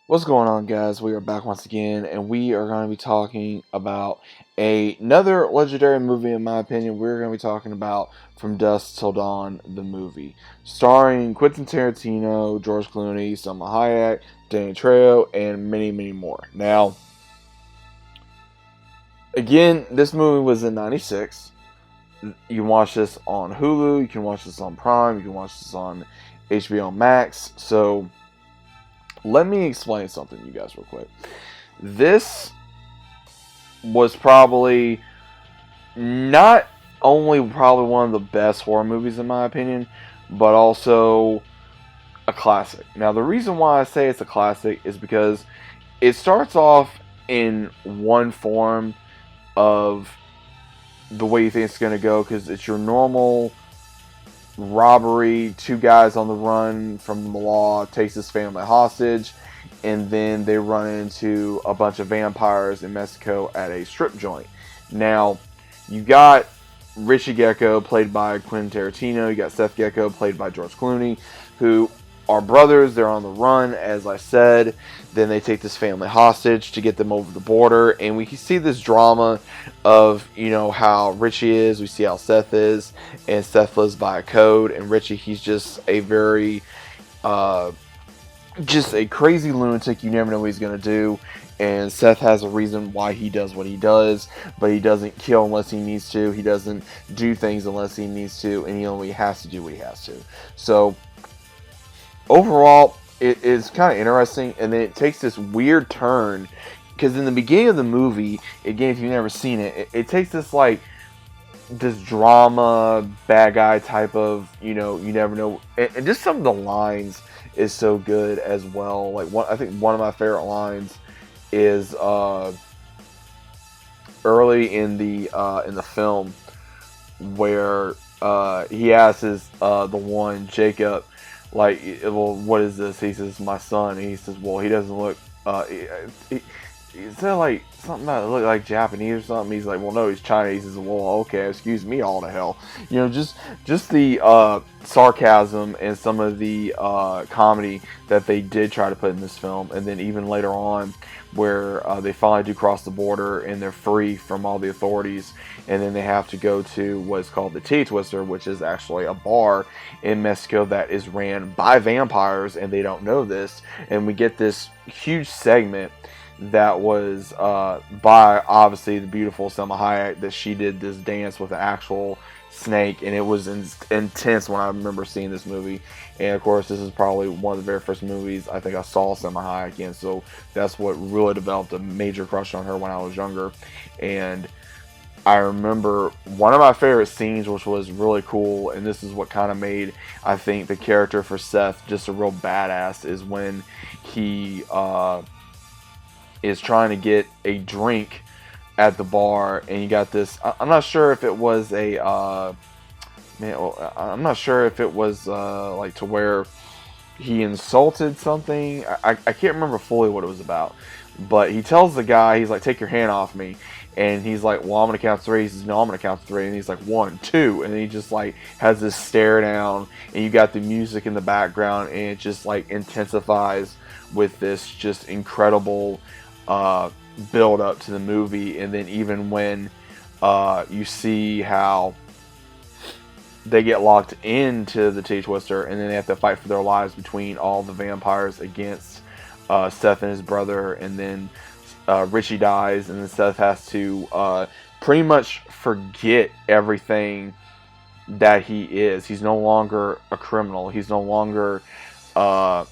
What's going on, guys? We are back once again, and we are going to be talking about another legendary movie, in my opinion. We're going to be talking about From Dusk Till Dawn, the movie, starring Quentin Tarantino, George Clooney, Salma Hayek, Danny Trejo, and many, many more. Now, again, this movie was in '96. You can watch this on Hulu, you can watch this on Prime, you can watch this on HBO Max. So, let me explain something to you guys real quick. This was probably not only probably one of the best horror movies in my opinion, but also a classic. Now, the reason why I say it's a classic is because it starts off in one form of the way you think it's going to go, because it's your normal robbery, two guys on the run from the law, takes his family hostage, and then they run into a bunch of vampires in Mexico at a strip joint. Now, you got Richie Gecko, played by Quentin Tarantino. You got Seth Gecko, played by George Clooney, who are brothers. They're on the run, as I said. Then they take this family hostage to get them over the border, and we see this drama of, how Richie is. We see how Seth is, and Seth lives by a code, and Richie, he's just a very just a crazy lunatic. You never know what he's going to do. And Seth has a reason why he does what he does, but he doesn't kill unless he needs to. He doesn't do things unless he needs to, and he only has to do what he has to. So, overall, it is kind of interesting, and then it takes this weird turn, because in the beginning of the movie, again, if you've never seen it takes this, this drama, bad guy type of, you never know, and just some of the lines is so good as well. I think one of my favorite lines is early in the film, where he asks the one Jacob, well, what is this? He says, my son. And he says, well, he doesn't look. He said something about it look like Japanese or something. He's like, well, no, he's Chinese. He says, well, okay, excuse me, all to hell. Just the sarcasm and some of the comedy that they did try to put in this film, and then even later on, where they finally do cross the border and they're free from all the authorities, and then they have to go to what's called the T-Twister, which is actually a bar in Mexico that is ran by vampires, and they don't know this, and we get this huge segment that was by, obviously, the beautiful Selma Hayek, that she did this dance with an actual snake, and it was intense when I remember seeing this movie. And of course, this is probably one of the very first movies I think I saw Selma Hayek in, so that's what really developed a major crush on her when I was younger. And I remember one of my favorite scenes, which was really cool, and this is what kind of made, I think, the character for Seth just a real badass, is when he is trying to get a drink at the bar, and you got this. I'm not sure if it was I'm not sure if it was to where he insulted something. I can't remember fully what it was about, but he tells the guy, he's like, "Take your hand off me," and he's like, "Well, I'm gonna count three." He says, "No, I'm gonna count three," and he's like, "1, 2," and he just has this stare down, and you got the music in the background, and it just intensifies with this just incredible build up to the movie. And then even when you see how they get locked into the T-Twister, and then they have to fight for their lives between all the vampires against Seth and his brother, and then Richie dies, and then Seth has to pretty much forget everything that he is. He's no longer a criminal. He's no longer a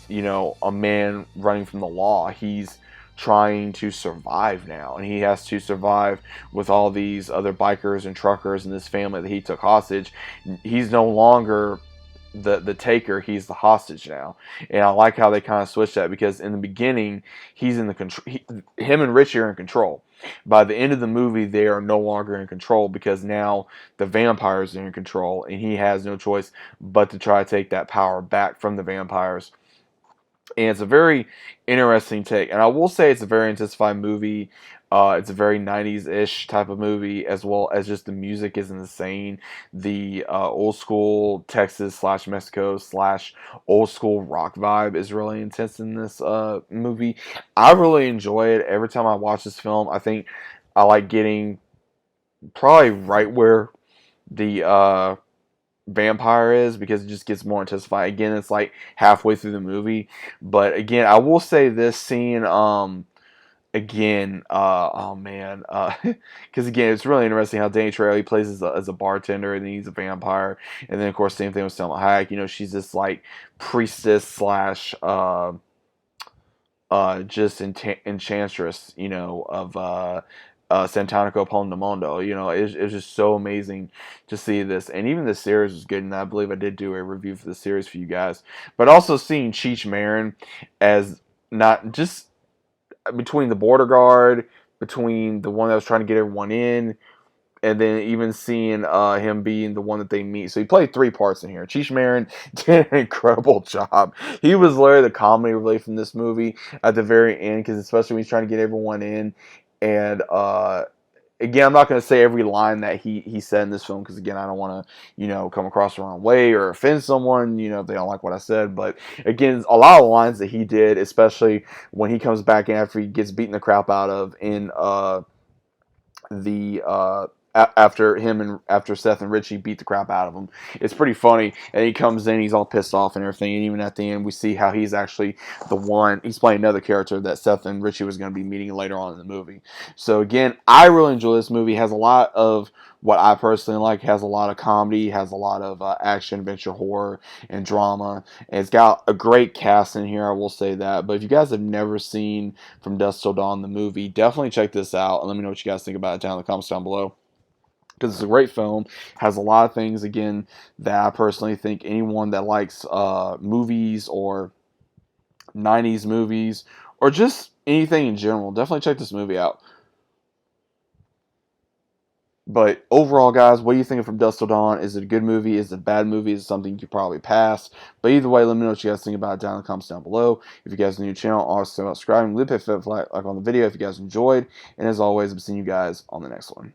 man running from the law. He's trying to survive now, and he has to survive with all these other bikers and truckers and this family that he took hostage. He's no longer the taker, he's the hostage now. And I like how they kind of switched that, because in the beginning, he's in the control. Him and Richie are in control. By the end of the movie, they are no longer in control, because now the vampires are in control, and he has no choice but to try to take that power back from the vampires. And it's a very interesting take. And I will say it's a very intensified movie. It's a very 90s-ish type of movie, as well as just the music is insane. The old school Texas slash Mexico slash old school rock vibe is really intense in this movie. I really enjoy it. Every time I watch this film, I think I like getting probably right where the vampire is, because it just gets more intensified. Again, it's like halfway through the movie. But again, I will say this scene, again, oh man, because again, it's really interesting how Danny Trejo, he plays as a bartender, and then he's a vampire, and then of course same thing with Selma Hayek. You know, she's this like priestess slash just enchantress, you know, of Santanico Pondemondo. You know, it's just so amazing to see this, and even the series was good. And I believe I did do a review for the series for you guys, but also seeing Cheech Marin as not just between the border guard, between the one that was trying to get everyone in, and then even seeing him being the one that they meet. So he played three parts in here. Cheech Marin did an incredible job. He was literally the comedy relief from this movie at the very end, because especially when he's trying to get everyone in. And again, I'm not going to say every line that he said in this film, because again, I don't want to, you know, come across the wrong way or offend someone, you know, if they don't like what I said. But again, a lot of lines that he did, especially when he comes back in after he gets beaten the crap out of in the after Seth and Richie beat the crap out of him. It's pretty funny. And he comes in, he's all pissed off and everything. And even at the end, we see how he's actually the one. He's playing another character that Seth and Richie was going to be meeting later on in the movie. So again, I really enjoy this movie. It has a lot of what I personally like. It has a lot of comedy, has a lot of action, adventure, horror, and drama. And it's got a great cast in here, I will say that. But if you guys have never seen From Dusk Till Dawn, the movie, definitely check this out. And let me know what you guys think about it down in the comments down below, because it's a great film. Has a lot of things, again, that I personally think anyone that likes movies or 90s movies or just anything in general, definitely check this movie out. But overall, guys, what do you think From Dusk Till Dawn? Is it a good movie? Is it a bad movie? Is it something you could probably pass? But either way, let me know what you guys think about it down in the comments down below. If you guys are new to the channel, also subscribing, leave a like on the video if you guys enjoyed. And as always, I'm seeing you guys on the next one.